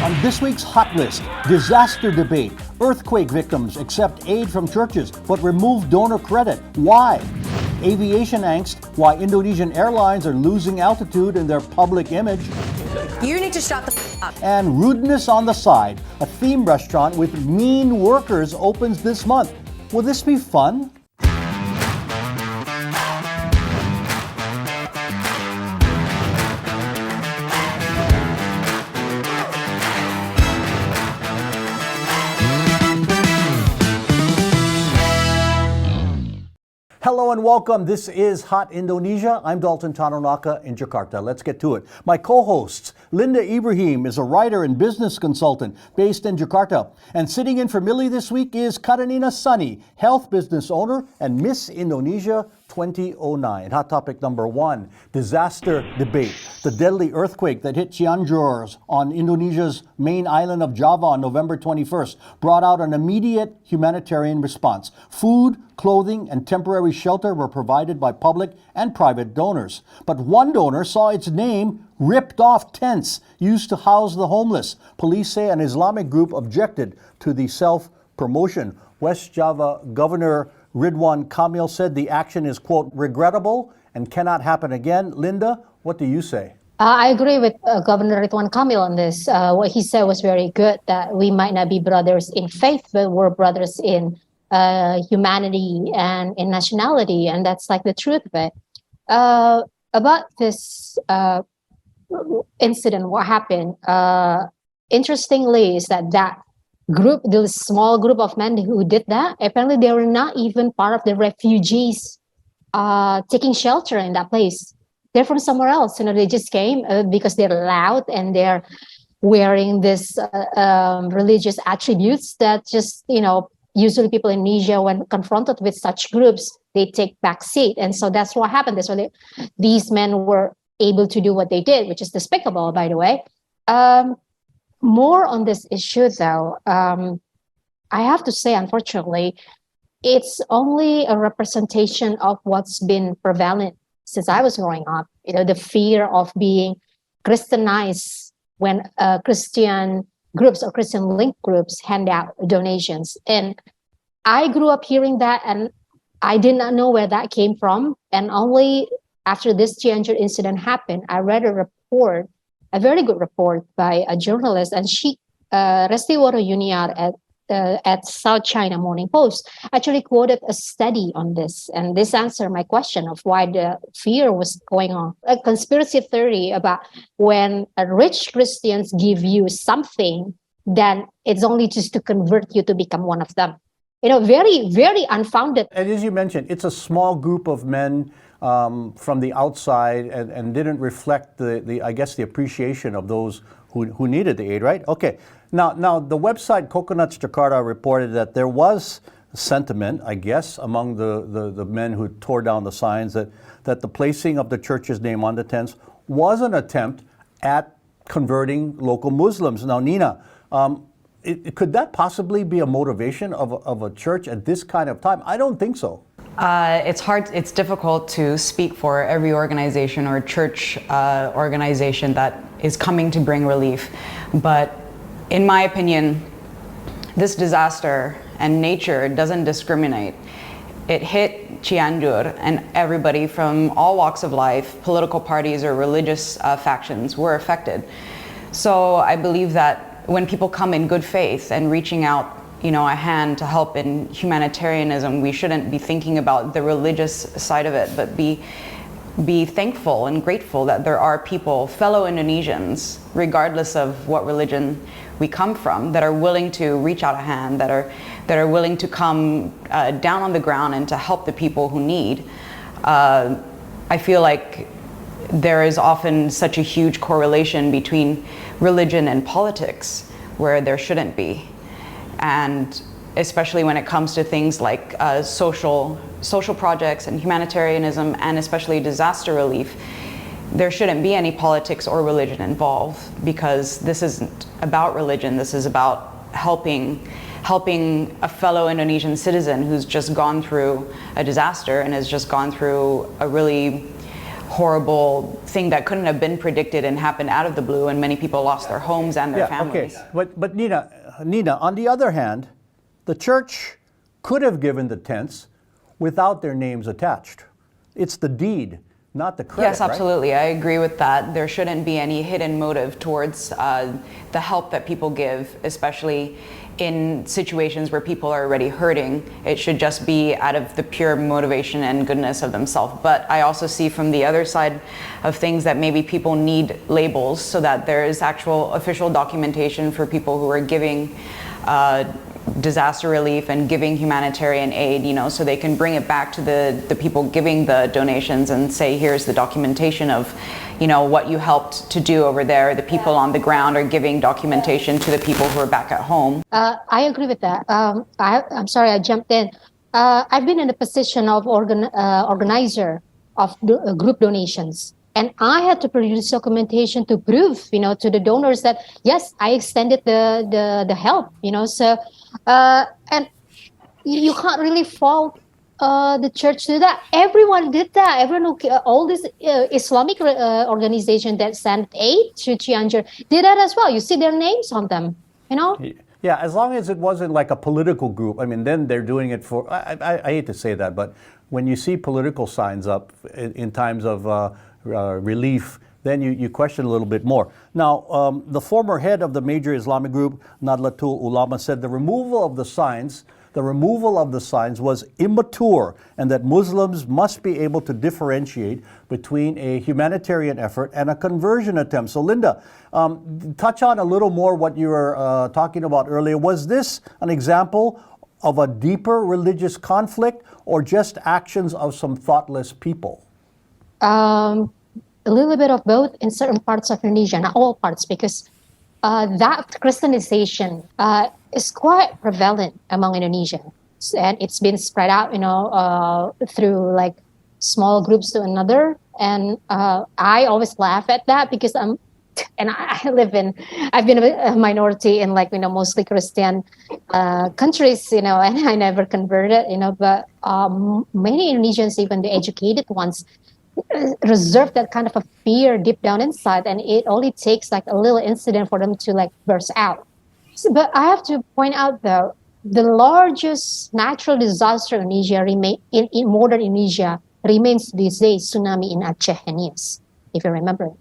On this week's Hot List, disaster debate. Earthquake victims accept aid from churches but remove donor credit. Why? Aviation Angst. Why Indonesian airlines are losing altitude in their public image. You need to shut the up. And Rudeness On The Side. A theme restaurant with mean workers opens this month. Will this be fun? Hello and welcome. This is Hot Indonesia. I'm Dalton Tanonaka in Jakarta. Let's get to it. My co-hosts, Linda Ibrahim is a writer and business consultant based in Jakarta. And sitting in for Millie this week is Karenina Sunny, health business owner and Miss Indonesia 2009. Hot topic number one, disaster debate. The deadly earthquake that hit Cianjur on Indonesia's main island of Java on November 21st brought out an immediate humanitarian response. Food, clothing, and temporary shelter were provided by public and private donors. But one donor saw its name ripped off tents used to house the homeless. Police say an Islamic group objected to the self-promotion. West Java Governor Ridwan Kamil said the action is, quote, regrettable and cannot happen again. Linda, what do you say? I agree with Governor Ridwan Kamil on this. What he said was very good, that we might not be brothers in faith, but we're brothers in humanity and in nationality. And that's like the truth of it. About this incident, what happened, interestingly, is that group, the small group of men who did that, apparently they were not even part of the refugees taking shelter in that place. They're from somewhere else. They just came because they're loud and they're wearing this religious attributes that just, usually people in Indonesia, when confronted with such groups, they take back seat. And so that's what happened. That's why these men were able to do what they did, which is despicable, by the way. More on this issue, though, I have to say, unfortunately, it's only a representation of what's been prevalent since I was growing up. The fear of being Christianized when Christian groups or Christian link groups hand out donations. And I grew up hearing that, and I did not know where that came from. And only after this Cianjur incident happened, I read a report, a very good report by a journalist, and she, Restiworo Yuniar at South China Morning Post, actually quoted a study on this. And this answered my question of why the fear was going on. A conspiracy theory about when rich Christians give you something, then it's only just to convert you to become one of them. Very, very unfounded. And as you mentioned, it's a small group of men from the outside and didn't reflect the appreciation of those who needed the aid, right? Okay. Now the website Coconuts Jakarta reported that there was sentiment, I guess, among the men who tore down the signs that the placing of the church's name on the tents was an attempt at converting local Muslims. Now, Nina, could that possibly be a motivation of a church at this kind of time? I don't think so. It's difficult to speak for every organization or church organization that is coming to bring relief. But in my opinion, this disaster and nature doesn't discriminate. It hit Cianjur, and everybody from all walks of life, political parties or religious factions were affected. So I believe that when people come in good faith and reaching out a hand to help in humanitarianism, we shouldn't be thinking about the religious side of it, but be thankful and grateful that there are people, fellow Indonesians, regardless of what religion we come from, that are willing to reach out a hand, that are willing to come down on the ground and to help the people who need. I feel like there is often such a huge correlation between religion and politics, where there shouldn't be. And especially when it comes to things like social projects and humanitarianism, and especially disaster relief, there shouldn't be any politics or religion involved, because this isn't about religion. This is about helping a fellow Indonesian citizen who's just gone through a disaster and has just gone through a really horrible thing that couldn't have been predicted and happened out of the blue, and many people lost their homes and their families. Okay. But Nina, on the other hand, the church could have given the tents without their names attached. It's the deed, not the credit. Yes, absolutely. I agree with that. There shouldn't be any hidden motive towards the help that people give, especially in situations where people are already hurting. It should just be out of the pure motivation and goodness of themselves. But I also see from the other side of things that maybe people need labels so that there is actual official documentation for people who are giving disaster relief and giving humanitarian aid, so they can bring it back to the people giving the donations and say, here's the documentation of, what you helped to do over there. The people on the ground are giving documentation to the people who are back at home. I agree with that. I'm sorry I jumped in. I've been in a position of organizer of group donations. And I had to produce documentation to prove, to the donors that, yes, I extended the help, So, and you can't really fault the church to do that. Everyone did that. Everyone, all these Islamic organizations that sent aid to Cianjur did that as well. You see their names on them, Yeah, as long as it wasn't like a political group. I mean, then they're doing it for, I hate to say that, but when you see political signs up in times of relief, then you question a little bit more. Now, the former head of the major Islamic group, Nahdlatul Ulama, said the removal of the signs was immature and that Muslims must be able to differentiate between a humanitarian effort and a conversion attempt. So Linda, touch on a little more what you were talking about earlier. Was this an example of a deeper religious conflict or just actions of some thoughtless people? A little bit of both in certain parts of Indonesia, not all parts, because that Christianization is quite prevalent among Indonesians, and it's been spread out, through like small groups to another. And I always laugh at that because I've been a minority in mostly Christian countries, and I never converted, but many Indonesians, even the educated ones, reserve that kind of a fear deep down inside, and it only takes like a little incident for them to burst out. But I have to point out, though, the largest natural disaster in Indonesia in modern Indonesia remains these days tsunami in Aceh and Nias, if you remember it.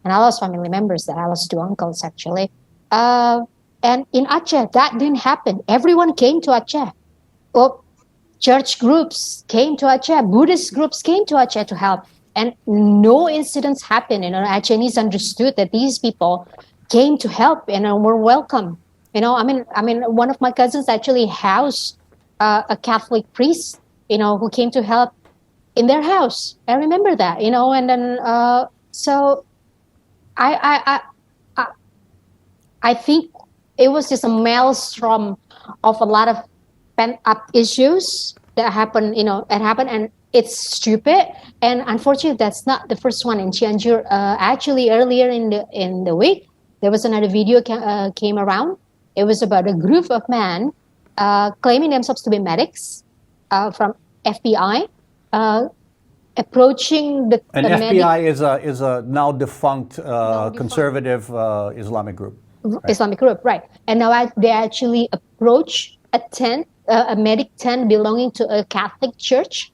And I lost family members there. I lost 2 uncles actually. And in Aceh, that didn't happen. Everyone came to Aceh. Church groups came to Aceh, Buddhist groups came to Aceh to help, and no incidents happened. Acehnese understood that these people came to help and were welcome. I mean, one of my cousins actually housed a Catholic priest, who came to help in their house. I remember that, and then so I think it was just a maelstrom of a lot of pent-up issues that happened, and it's stupid. And unfortunately, that's not the first one in Cianjur. Actually, earlier in the week, there was another video came around. It was about a group of men claiming themselves to be medics from FBI, approaching the FBI is a now defunct conservative Islamic group. Right. Islamic group, right? And now they actually approached a tent, a medic tent belonging to a Catholic church,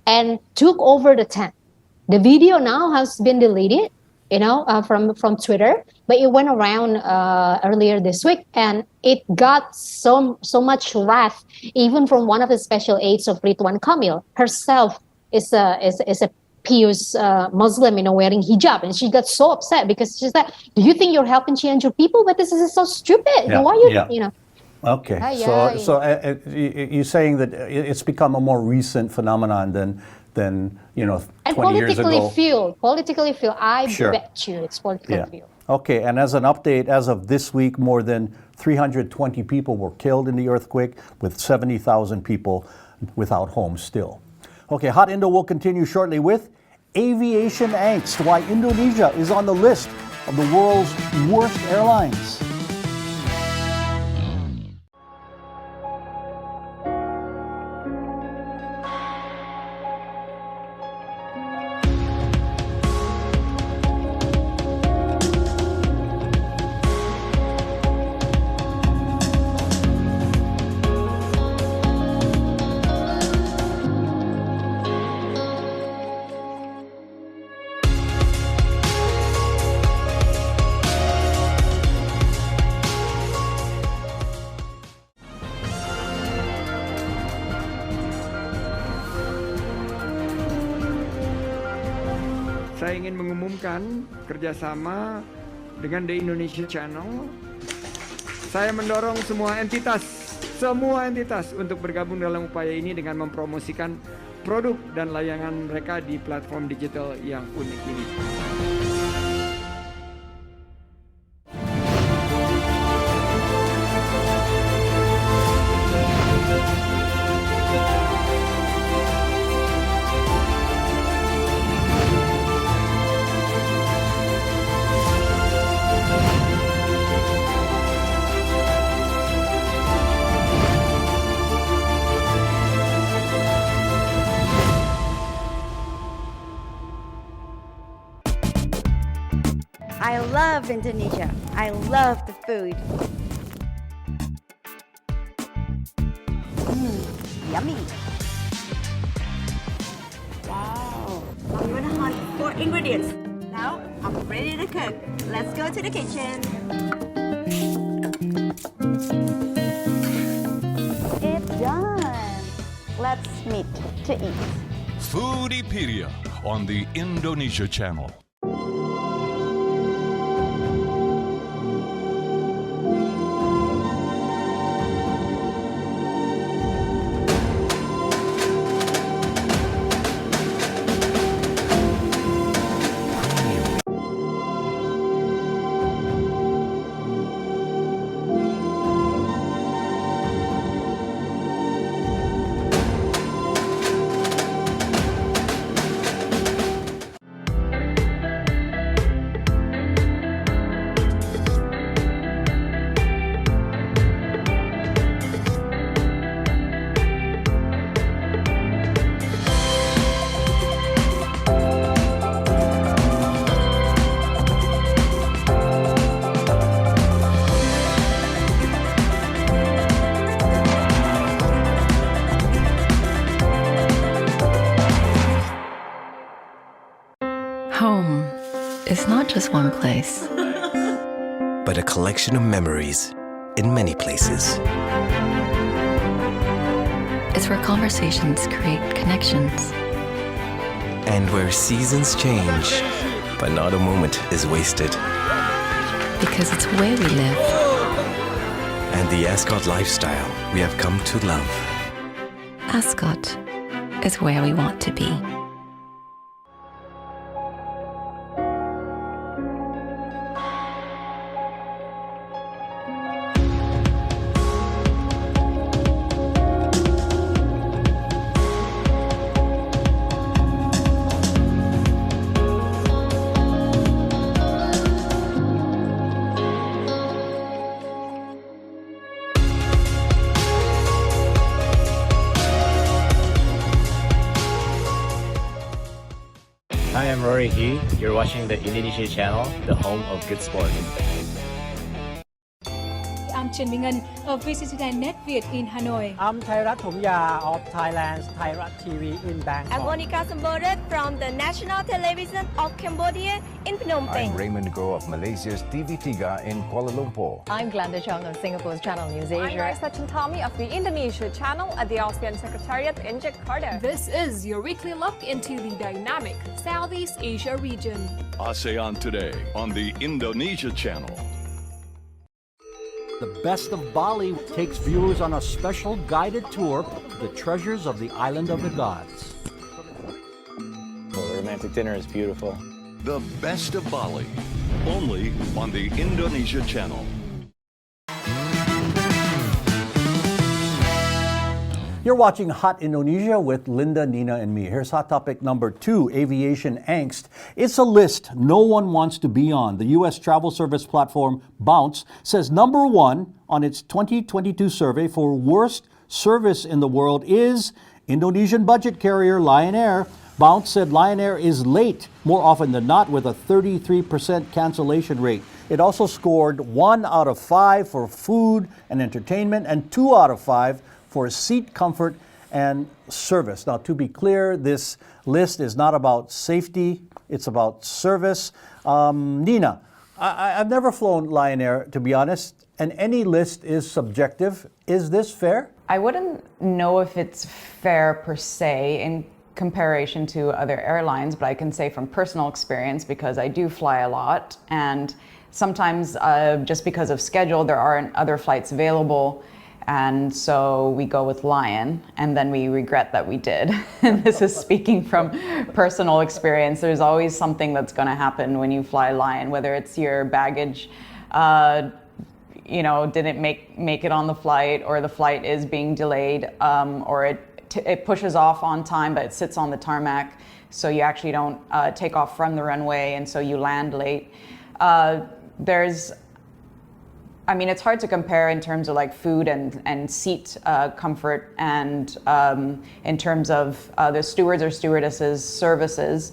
and took over the tent. The video now has been deleted, from Twitter, but it went around earlier this week, and it got so much wrath, even from one of the special aides of Ridwan Kamil herself. Is a pious Muslim, wearing hijab, and she got so upset because she's like, "Do you think you're helping Cianjur people? But this is so stupid. Yeah, Why you?" Okay, so you're saying that it's become a more recent phenomenon than 20 years ago. Politically fueled. I Sure. bet you it's politically fueled. Okay, and as an update, as of this week, more than 320 people were killed in the earthquake, with 70,000 people without homes still. Okay, Hot Indo will continue shortly with Aviation Angst, why Indonesia is on the list of the world's worst airlines. saya ingin mengumumkan kerjasama dengan The Indonesia Channel. Saya mendorong semua entitas untuk bergabung dalam upaya ini dengan mempromosikan produk dan layanan mereka di platform digital yang unik ini. I love Indonesia. I love the food. Yummy. Wow. I'm gonna hunt for ingredients. Now I'm ready to cook. Let's go to the kitchen. It's done. Let's meet to eat. Foodiepedia on the Indonesia Channel. Home is not just one place, but a collection of memories in many places. it's where conversations create connections. And where seasons change, but not a moment is wasted. Because it's where we live. And the Ascot lifestyle we have come to love. Ascot is where we want to be. Hi, I'm Rory He. You're watching the Indonesia Channel, the home of good sport. I'm Trần Minh Ngân of VCCN Net Việt in Hanoi. I'm Thairat Thumya of Thailand's Thairat TV in Bangkok. I'm Monica Sambodet from the National Television of Cambodia in Phnom Penh. I'm Raymond Go of Malaysia's TV3 in Kuala Lumpur. I'm Glenda Chong of Singapore's Channel News Asia. I'm Raisa Chantami of the Indonesia Channel at the ASEAN Secretariat in Jakarta. This is your weekly look into the dynamic Southeast Asia region. ASEAN Today on the Indonesia Channel. The Best of Bali takes viewers on a special guided tour to the treasures of the island of the gods. Well, the romantic dinner is beautiful. The Best of Bali, only on the Indonesia Channel. You're watching Hot Indonesia with Linda, Nina, and me. Here's hot topic number 2, aviation angst. It's a list no one wants to be on. The U.S. travel service platform Bounce says number 1 on its 2022 survey for worst service in the world is Indonesian budget carrier Lion Air. Bounce said Lion Air is late more often than not with a 33% cancellation rate. It also scored 1 out of 5 for food and entertainment and 2 out of 5 for seat comfort and service. Now, to be clear, this list is not about safety, it's about service. Nina, I've never flown Lion Air, to be honest, and any list is subjective. Is this fair? I wouldn't know if it's fair per se, in comparison to other airlines, but I can say from personal experience, because I do fly a lot, and sometimes just because of schedule, there aren't other flights available. And so we go with Lion, and then we regret that we did. And this is speaking from personal experience. There's always something that's going to happen when you fly Lion, whether it's your baggage, didn't make it on the flight, or the flight is being delayed, or it pushes off on time, but it sits on the tarmac, so you actually don't take off from the runway, and so you land late. It's hard to compare in terms of like food and seat comfort, and in terms of the stewards or stewardesses services.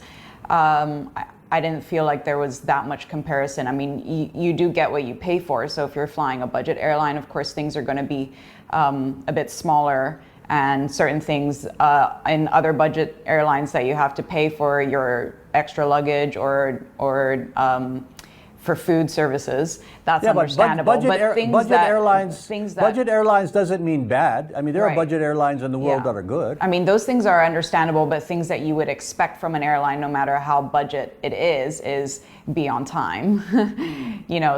I didn't feel like there was that much comparison. I mean, you do get what you pay for. So if you're flying a budget airline, of course, things are going to be a bit smaller, and certain things in other budget airlines that you have to pay for your extra luggage or for food services, that's understandable. Budget airlines doesn't mean bad. I mean, there are budget airlines in the world that are good. I mean, those things are understandable, but things that you would expect from an airline, no matter how budget it is be on time.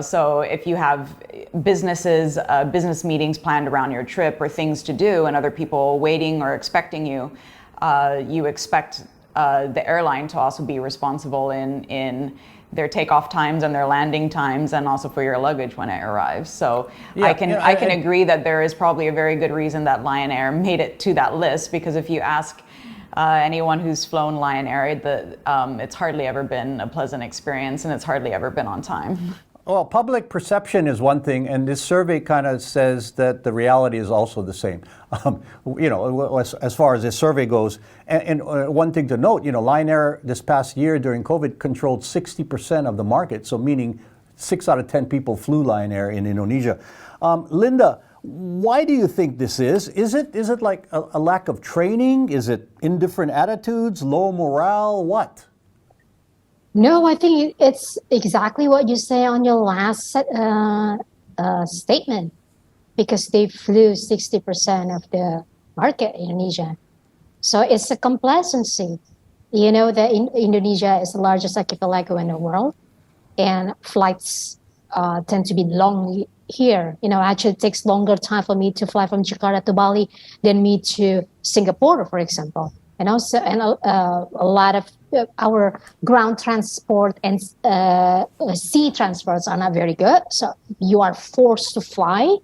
So if you have business meetings planned around your trip, or things to do, and other people waiting or expecting you, you expect the airline to also be responsible in their takeoff times and their landing times, and also for your luggage when it arrives. So I can agree that there is probably a very good reason that Lion Air made it to that list, because if you ask anyone who's flown Lion Air, it's hardly ever been a pleasant experience, and it's hardly ever been on time. Well, public perception is one thing, and this survey kind of says that the reality is also the same. As far as this survey goes, and one thing to note, Lion Air this past year during COVID controlled 60% of the market, so meaning 6 out of 10 people flew Lion Air in Indonesia. Linda, why do you think this is? Is it like a lack of training? Is it indifferent attitudes, low morale? What? No, I think it's exactly what you say on your last statement, because they flew 60% of the market in Indonesia. So it's a complacency. That Indonesia is the largest archipelago in the world, and flights tend to be long here. Actually it takes longer time for me to fly from Jakarta to Bali than me to Singapore, for example. And also, a lot of our ground transport and sea transports are not very good. So you are forced to fly,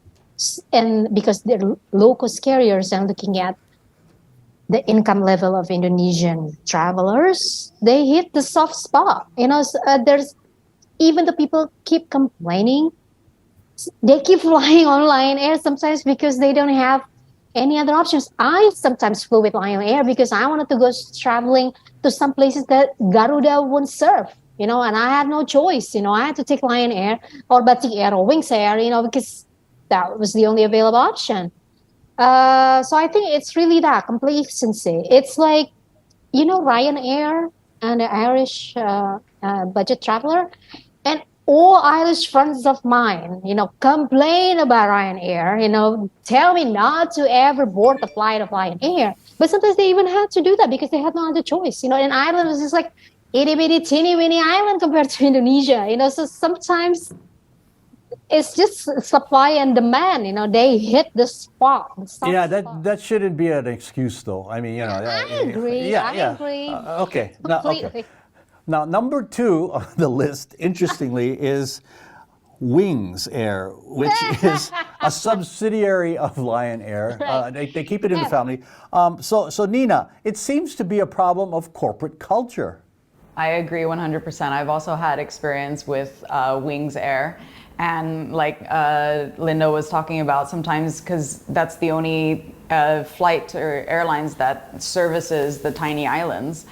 and because the low-cost carriers are looking at the income level of Indonesian travelers, they hit the soft spot. There's even the people keep complaining. They keep flying on Lion Air sometimes because they don't have any other options. I sometimes flew with Lion Air because I wanted to go traveling to some places that Garuda won't serve, and I had no choice. I had to take Lion Air or Batik Air or Wings Air, because that was the only available option. So I think it's really that complacency. It's like, Ryanair and the Irish budget traveler, and all Irish friends of mine, complain about Ryanair, tell me not to ever board the flight of Lion Air. But sometimes they even had to do that because they had no other choice. And Ireland was just like itty bitty teeny weeny island compared to Indonesia. So sometimes it's just supply and demand. They hit the spot. That shouldn't be an excuse, though. I mean, I agree. I agree. Okay. Now, number 2 on the list, interestingly, is Wings Air, which is a subsidiary of Lion Air. They keep it in the family. So Nina, it seems to be a problem of corporate culture. I agree 100%. I've also had experience with Wings Air. And like Linda was talking about, sometimes, because that's the only flight or airlines that services the tiny islands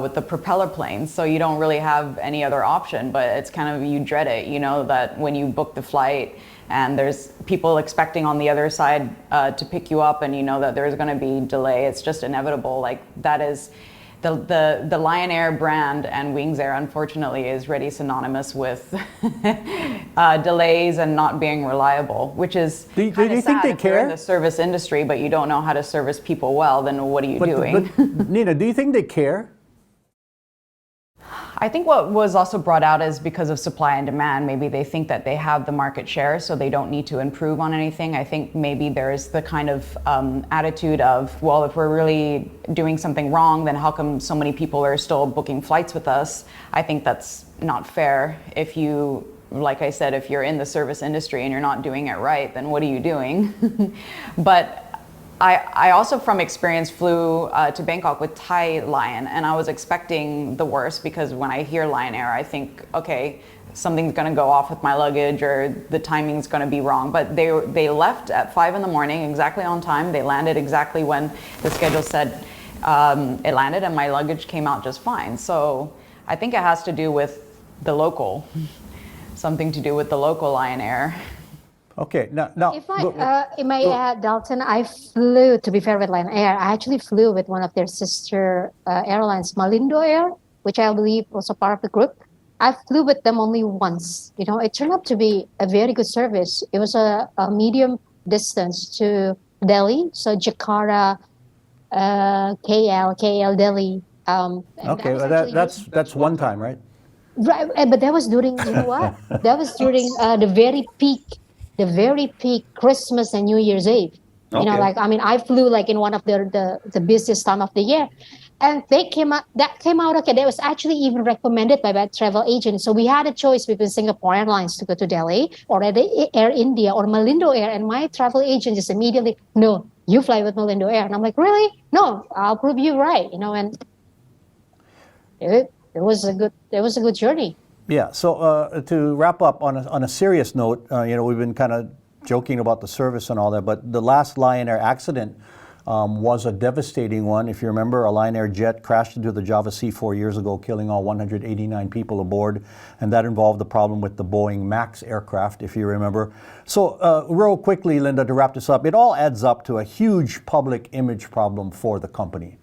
with the propeller planes. So you don't really have any other option, but it's kind of, you dread it, that when you book the flight and there's people expecting on the other side to pick you up, and that there's going to be delay, it's just inevitable. Like that is the Lion Air brand and Wings Air, unfortunately, is already synonymous with delays and not being reliable, which is do you sad. think they If you're in care? the service industry, but you don't know how to service people well, then what are you doing? But Nina, do you think they care? I think what was also brought out is because of supply and demand. Maybe they think that they have the market share, so they don't need to improve on anything. I think maybe there's the kind of attitude of, well, if we're really doing something wrong, then how come so many people are still booking flights with us? I think that's not fair. If you, like I said, if you're in the service industry and you're not doing it right, then what are you doing? But I also, from experience, flew to Bangkok with Thai Lion, and I was expecting the worst because when I hear Lion Air, I think, okay, something's going to go off with my luggage or the timing's going to be wrong. But they left at 5 in the morning, exactly on time. They landed exactly when the schedule said it landed, and my luggage came out just fine. So I think it has to do with the local, something to do with the local Lion Air. Okay, now If I may add, Dalton, I flew, to be fair, with Lion Air. I actually flew with one of their sister airlines, Malindo Air, which I believe was a part of the group. I flew with them only once. You know, it turned out to be a very good service. It was a medium distance to Delhi, so Jakarta, KL, Delhi. Okay, that's one time, right? Right, but that was during, you know what? That was during the very peak Christmas and New Year's Eve. You know, Okay. like, I mean, I flew like in one of the busiest time of the year, and that came out okay. That was actually even recommended by that travel agent. So we had a choice between Singapore Airlines to go to Delhi or Air India or Malindo Air, and my travel agent just immediately, no, you fly with Malindo Air, and I'm like, really? No, I'll prove you right. You know, and it was a good journey. Yeah, so to wrap up on a serious note, you know, we've been kind of joking about the service and all that, but the last Lion Air accident was a devastating one. If you remember, a Lion Air jet crashed into the Java Sea 4 years ago, killing all 189 people aboard, and that involved the problem with the Boeing MAX aircraft, if you remember. So real quickly, Linda, to wrap this up, it all adds up to a huge public image problem for the company.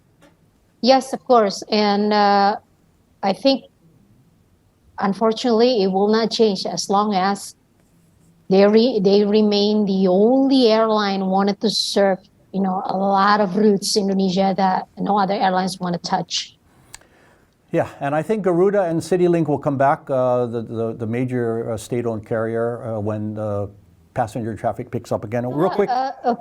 Yes, of course, and I think, unfortunately, it will not change as long as they remain the only airline wanted to serve, you know, a lot of routes in Indonesia that no other airlines want to touch. Yeah, and I think Garuda and CityLink will come back, the major state-owned carrier, when passenger traffic picks up again. Real quick.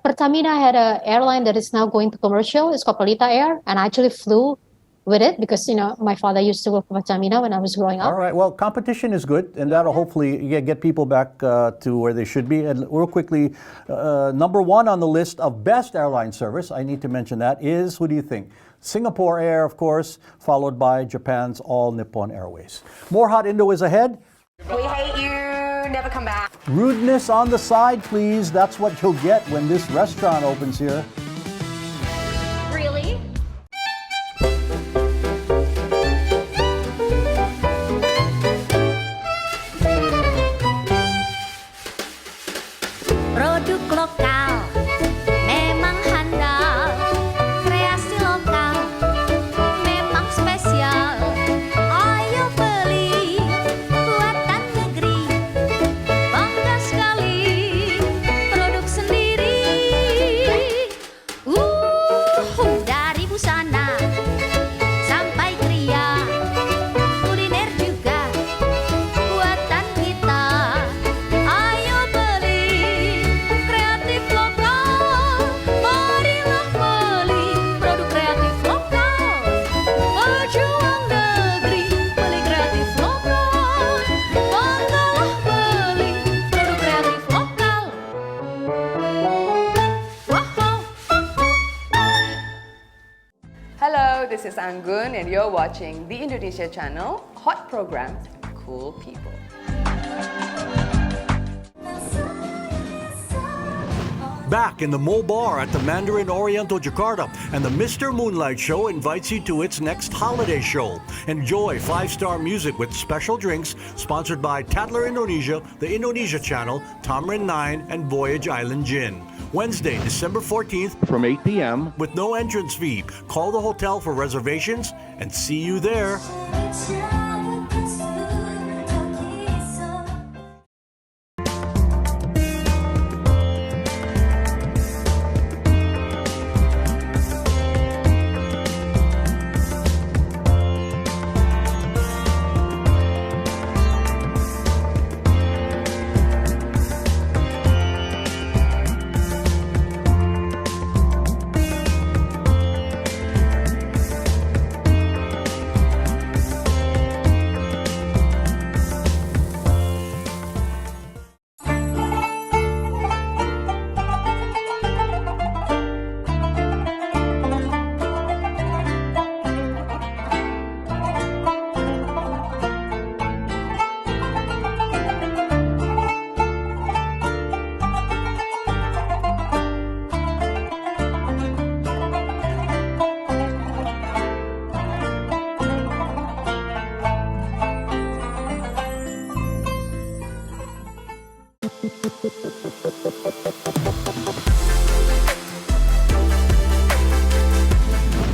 Pertamina had an airline that is now going to commercial. It's called Pelita Air, and I actually flew with it because, you know, my father used to work for Pertamina when I was growing up. All right, well, competition is good, and that'll hopefully get people back to where they should be. And real quickly, number one on the list of best airline service, I need to mention that, is, who do you think? Singapore Air, of course, followed by Japan's All Nippon Airways. More Hot Indo is ahead. We hate you, never come back. Rudeness on the side, please. That's what you'll get when this restaurant opens here. Really? Produk lokal memang handal, kreasi lokal memang spesial. Ayo beli buatan negeri, bangga sekali produk sendiri. Dari busana sampai kria, kuliner juga buatan kita. Ayo beli kreatif lokal, marilah beli produk kreatif lokal. Pejuang negeri, beli kreatif lokal, banggalah beli produk kreatif lokal. Hello, this is Anggun and you're watching the Indonesia channel, hot programs, cool people. Back in the Mo Bar at the Mandarin Oriental Jakarta, and the Mr. Moonlight Show invites you to its next holiday show. Enjoy 5-star music with special drinks, sponsored by Tatler Indonesia, the Indonesia Channel, Tamrin 9, and Voyage Island Gin. Wednesday, December 14th from 8 p.m. with no entrance fee. Call the hotel for reservations and see you there.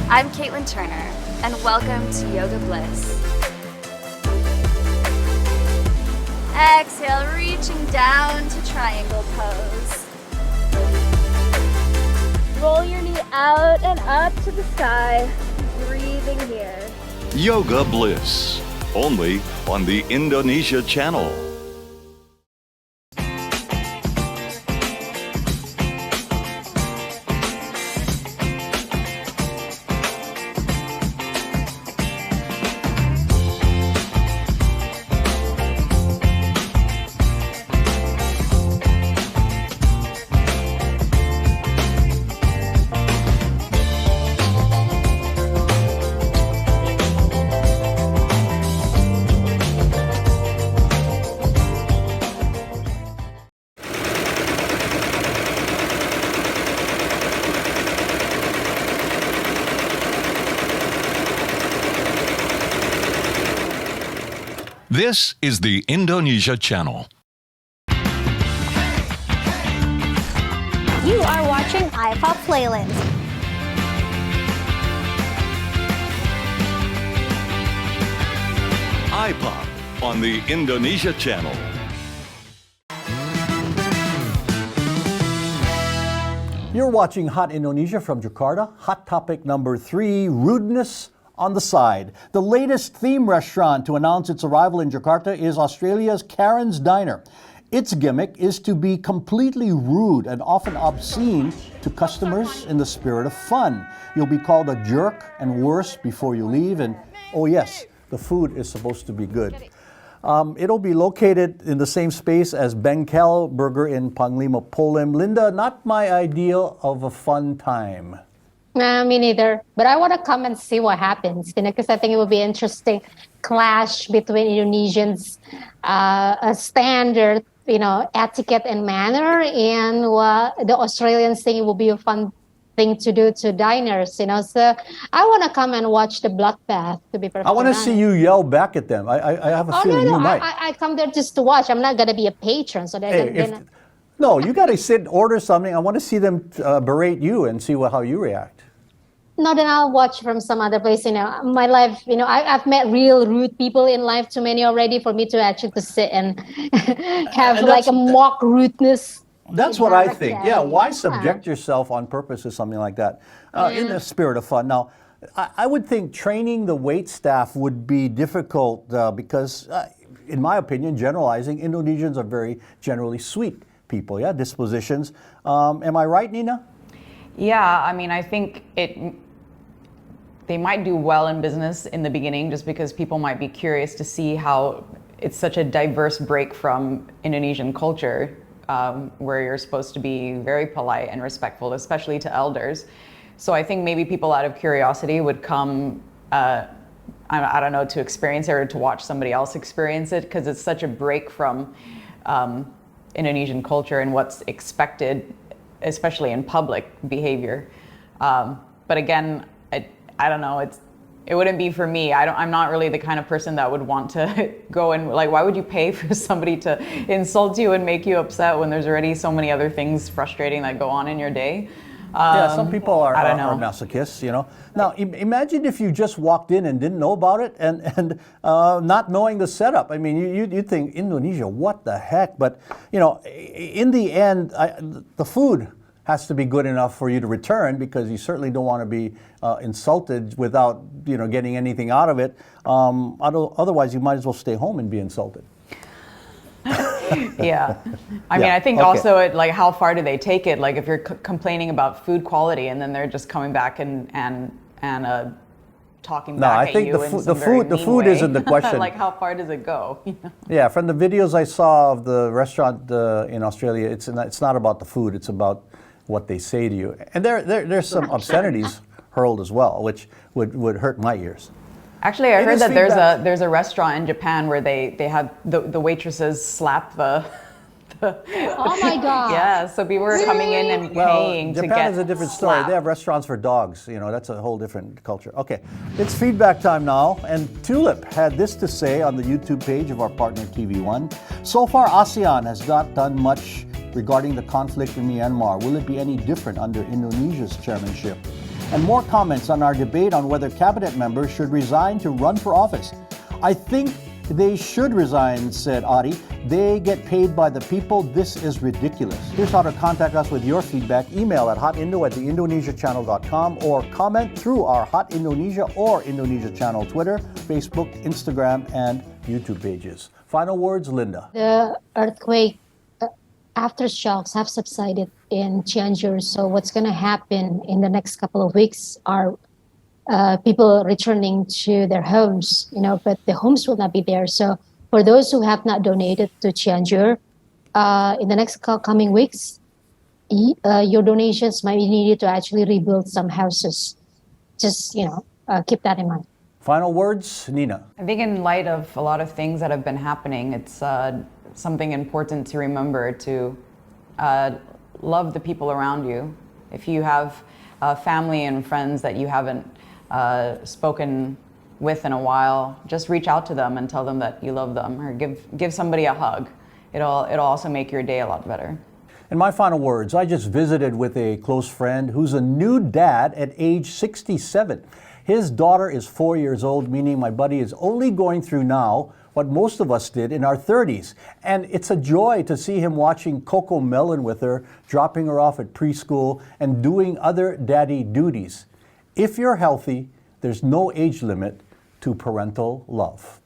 I'm Caitlin Turner, and welcome to Yoga Bliss. Exhale, reaching down to triangle pose. Roll your knee out and up to the sky, breathing here. Yoga Bliss, only on the Indonesia Channel. This is the Indonesia Channel. You are watching iPop Playlist. iPop on the Indonesia Channel. You're watching Hot Indonesia from Jakarta. Hot topic number 3, rudeness on the side. The latest theme restaurant to announce its arrival in Jakarta is Australia's Karen's Diner. Its gimmick is to be completely rude and often obscene to customers in the spirit of fun. You'll be called a jerk and worse before you leave, and oh yes, the food is supposed to be good. It'll be located in the same space as Bengkel Burger in Panglima Polim. Linda, not my ideal of a fun time. Nah, me neither. But I want to come and see what happens, because I think it will be interesting clash between Indonesians' a standard, etiquette and manner, and the Australians think it will be a fun thing to do to diners, So I want to come and watch the bloodbath, to be perfectly I want to honest. see you yell back at them. I have a feeling you might. I come there just to watch. I'm not going to be a patron, so No, you got to sit, order something. I want to see them berate you and see how you react. No, then I'll watch from some other place. My life, I've met real rude people in life, too many already for me to actually to sit and have like a mock rudeness. That's what I think. Yeah, why subject yourself on purpose to something like that? In the spirit of fun. Now, I would think training the wait staff would be difficult because, in my opinion, generalizing, Indonesians are very generally sweet people, dispositions. Am I right, Nina? Yeah, I think they might do well in business in the beginning just because people might be curious to see how it's such a diverse break from Indonesian culture, where you're supposed to be very polite and respectful, especially to elders. So I think maybe people out of curiosity would come, I don't know, to experience it or to watch somebody else experience it, because it's such a break from Indonesian culture and what's expected especially in public behavior. But again, I don't know. It wouldn't be for me. I'm not really the kind of person that would want to go and like, why would you pay for somebody to insult you and make you upset when there's already so many other things frustrating that go on in your day? Yeah, some people are I don't know. masochists, you know. Now, imagine if you just walked in and didn't know about it and not knowing the setup. I mean, you'd think, Indonesia, what the heck? But, you know, in the end, the food has to be good enough for you to return, because you certainly don't want to be insulted without, you know, getting anything out of it. Otherwise, you might as well stay home and be insulted. Yeah. I mean, I think also like how far do they take it? Like if you're complaining about food quality and then they're just coming back and talking back at you in some very the mean food way. isn't the question. Like how far does it go? Yeah, from the videos I saw of the restaurant in Australia, it's not about the food, it's about what they say to you. And there's some obscenities hurled as well, which would hurt my ears. Actually, I heard that there's a restaurant in Japan where they have the waitresses slap the Oh my God! Yeah, so people are coming in and paying to get Japan is a different story. slapped. They have restaurants for dogs. You know, that's a whole different culture. Okay, it's feedback time now. And Tulip had this to say on the YouTube page of our partner TV1. So far, ASEAN has not done much regarding the conflict in Myanmar. Will it be any different under Indonesia's chairmanship? And more comments on our debate on whether cabinet members should resign to run for office. I think they should resign, said Ari. They get paid by the people. This is ridiculous. Here's how to contact us with your feedback. Email at hotindo@theindonesiachannel.com or comment through our Hot Indonesia or Indonesia Channel Twitter, Facebook, Instagram, and YouTube pages. Final words, Linda. The earthquake aftershocks have subsided in Cianjur. So what's going to happen in the next couple of weeks are people returning to their homes, you know, but the homes will not be there. So for those who have not donated to Cianjur, in the next coming weeks, your donations might be needed to actually rebuild some houses. Just, you know, keep that in mind. Final words, Nina. I think in light of a lot of things that have been happening, it's something important to remember to love the people around you. If you have family and friends that you haven't spoken with in a while, just reach out to them and tell them that you love them, or give somebody a hug. It'll also make your day a lot better. And my final words, I just visited with a close friend who's a new dad at age 67. His daughter is 4 years old, meaning my buddy is only going through now what most of us did in our 30s. And it's a joy to see him watching Coco Melon with her, dropping her off at preschool, and doing other daddy duties. If you're healthy, there's no age limit to parental love.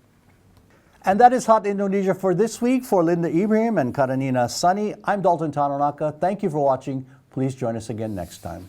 And that is Hot Indonesia for this week. For Linda Ibrahim and Karanina Sunny, I'm Dalton Tanonaka. Thank you for watching. Please join us again next time.